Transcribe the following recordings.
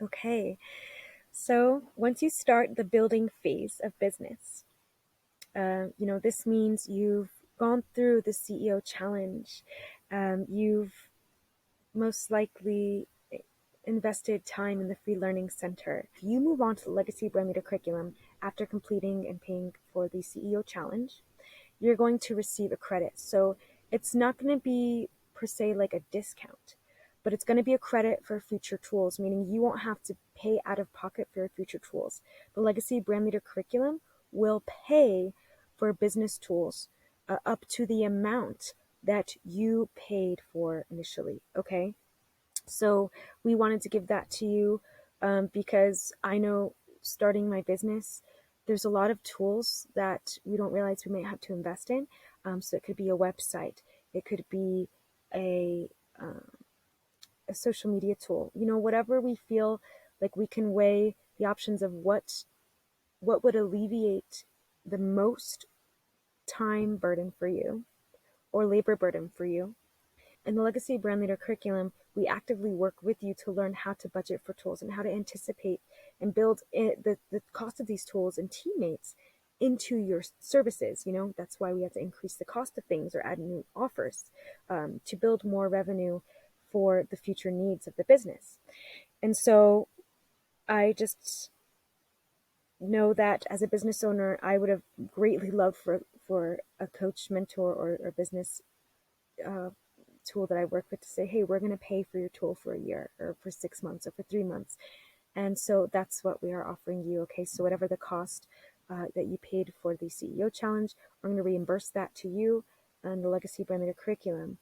Okay, so once you start the building phase of business, this means you've gone through the CEO challenge. You've most likely invested time in the free learning center. If you move on to the legacy brand leader curriculum after completing and paying for the CEO challenge, you're going to receive a credit. So it's not going to be per se like a discount, but it's going to be a credit for future tools, meaning you won't have to pay out of pocket for your future tools. The legacy brand leader curriculum will pay for business tools up to the amount that you paid for initially. Okay. So we wanted to give that to you because I know starting my business, there's a lot of tools that we don't realize we may have to invest in. So it could be a website, it could be a, um, a social media tool, whatever we feel like we can weigh the options of what would alleviate the most time burden for you or labor burden for you. In the Legacy Brand Leader curriculum, we actively work with you to learn how to budget for tools and how to anticipate and build the cost of these tools and teammates into your services. That's why we have to increase the cost of things or add new offers to build more revenue for the future needs of the business. And so I just know that as a business owner, I would have greatly loved for a coach, mentor, or business uh, tool that I work with to say, hey, we're going to pay for your tool for a year or for 6 months or for 3 months. And so that's what we are offering you. Okay, so whatever the cost that you paid for the CEO challenge, we're going to reimburse that to you and the Legacy Brand Leader curriculum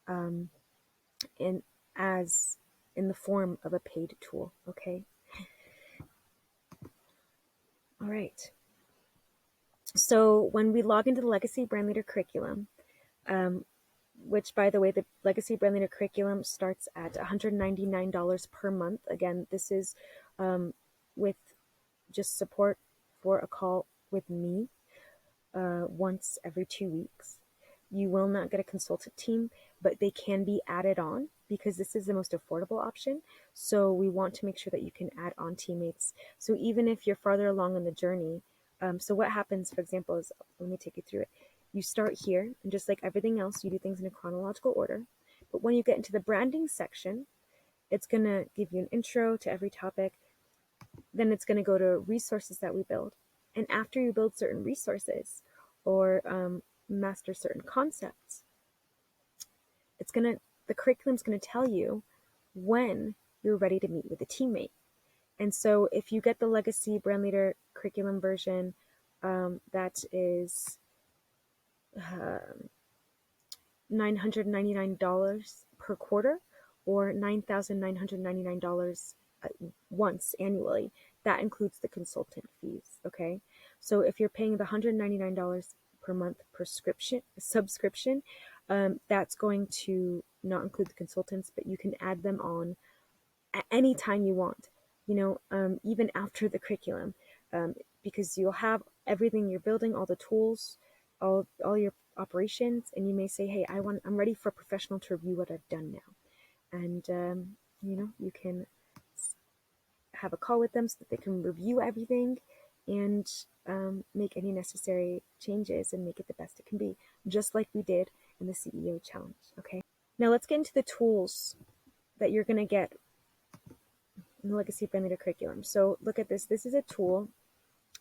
um, in as in the form of a paid tool. Okay. All right. So when we log into the Legacy Brand Leader curriculum, um, which, by the way, the Legacy Brand Leader curriculum starts at $199 per month. Again, this is with just support for a call with me once every 2 weeks. You will not get a consultant team, but they can be added on because this is the most affordable option. So we want to make sure that you can add on teammates. So even if you're farther along in the journey, so what happens, for example, is let me take you through it. You start here, and just like everything else, you do things in a chronological order. But when you get into the branding section, it's going to give you an intro to every topic. Then it's going to go to resources that we build. And after you build certain resources or master certain concepts, the curriculum's going to tell you when you're ready to meet with a teammate. And so if you get the Legacy Brand Leader curriculum version, that is $999 per quarter or $9,999 once annually. That includes the consultant fees. Okay. So if you're paying the $199 per month subscription, that's going to not include the consultants, but you can add them on at any time you want, even after the curriculum, because you'll have everything you're building, all the tools, all your operations, and you may say, hey, I'm ready for a professional to review what I've done now. And, you can have a call with them so that they can review everything and make any necessary changes and make it the best it can be, just like we did in the CEO challenge. Okay. Now let's get into the tools that you're going to get in the Legacy Brand Leader curriculum. So look at this. This is a tool,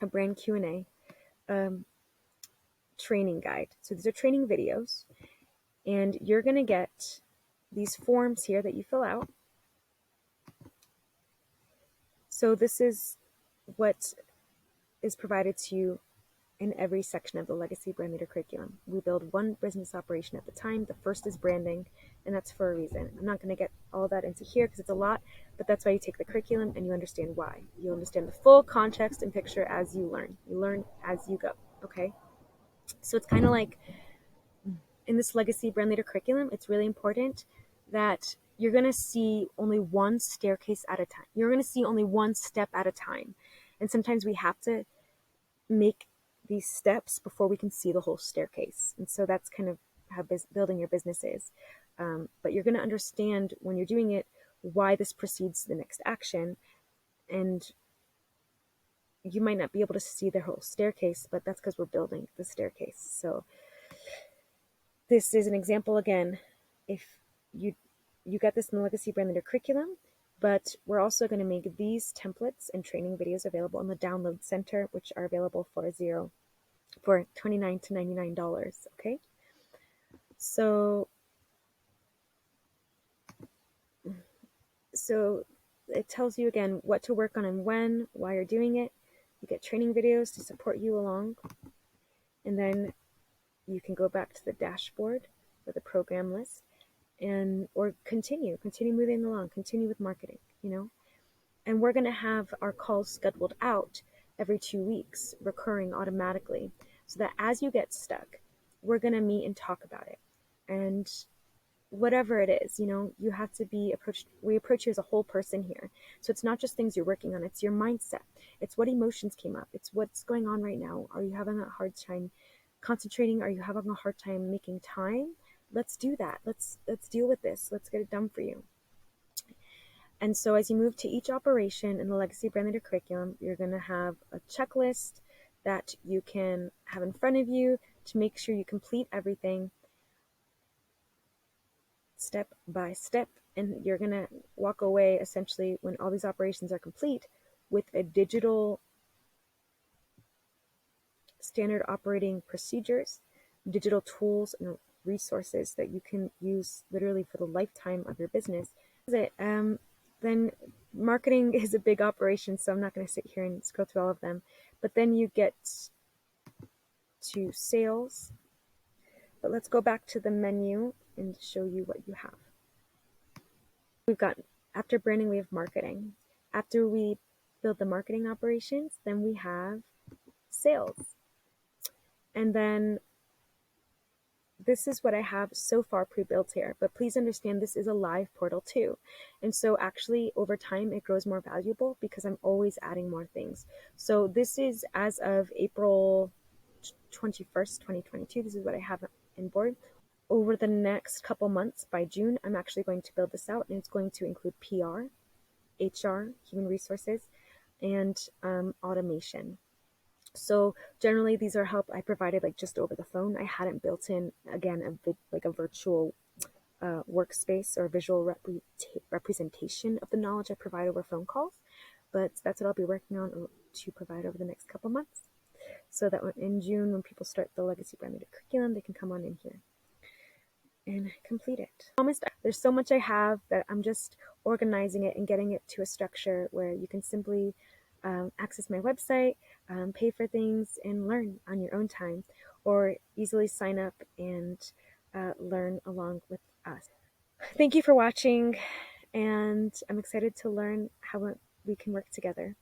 a brand Q&A training guide. So these are training videos, and you're going to get these forms here that you fill out. So this is what is provided to you in every section of the Legacy Brand Leader curriculum. We build one business operation at a time. The first is branding, and that's for a reason. I'm not going to get all that into here because it's a lot, but that's why you take the curriculum and you understand why. You understand the full context and picture as you learn. You learn as you go, okay? So it's kind of like in this Legacy Brand Leader curriculum, it's really important that you're going to see only one staircase at a time. You're going to see only one step at a time. And sometimes we have to make these steps before we can see the whole staircase. And so that's kind of how building your business is. But you're going to understand when you're doing it why this precedes the next action. And you might not be able to see the whole staircase, but that's because we're building the staircase. So this is an example again. If you got this in the Legacy Brand Leader curriculum, but we're also going to make these templates and training videos available in the Download Center, which are available for $29 to $99. Okay, so it tells you again what to work on and when, why you're doing it. You get training videos to support you along, and then you can go back to the dashboard or the program list or continue moving along, continue with marketing, and we're going to have our calls scheduled out every 2 weeks, recurring automatically, so that as you get stuck, we're going to meet and talk about it. And whatever it is, you have to be approached. We approach you as a whole person here. So it's not just things you're working on, it's your mindset. It's what emotions came up. It's what's going on right now. Are you having a hard time concentrating? Are you having a hard time making time? Let's do that. Let's deal with this. Let's get it done for you. And so as you move to each operation in the Legacy Brand Leader curriculum, you're going to have a checklist that you can have in front of you to make sure you complete everything step by step. And you're going to walk away essentially when all these operations are complete with a digital standard operating procedures, digital tools and resources that you can use literally for the lifetime of your business. Then marketing is a big operation, so I'm not going to sit here and scroll through all of them. But then you get to sales. But let's go back to the menu and show you what you have. We've got, after branding, we have marketing. After we build the marketing operations, then we have sales. And then this is what I have so far pre-built here, but please understand this is a live portal too. And so actually over time it grows more valuable because I'm always adding more things. So this is as of April 21st, 2022. This is what I have in board. Over the next couple months, by June, I'm actually going to build this out, and it's going to include PR, HR, human resources, and automation. So generally these are help I provided like just over the phone. I hadn't built in, again, a virtual workspace or visual representation of the knowledge I provide over phone calls, but that's what I'll be working on to provide over the next couple months, so that in June, when people start the Legacy Brand Leader curriculum, they can come on in here and complete it. There's so much I have that I'm just organizing it and getting it to a structure where you can simply access my website, pay for things, and learn on your own time, or easily sign up and learn along with us. Thank you for watching, and I'm excited to learn how we can work together.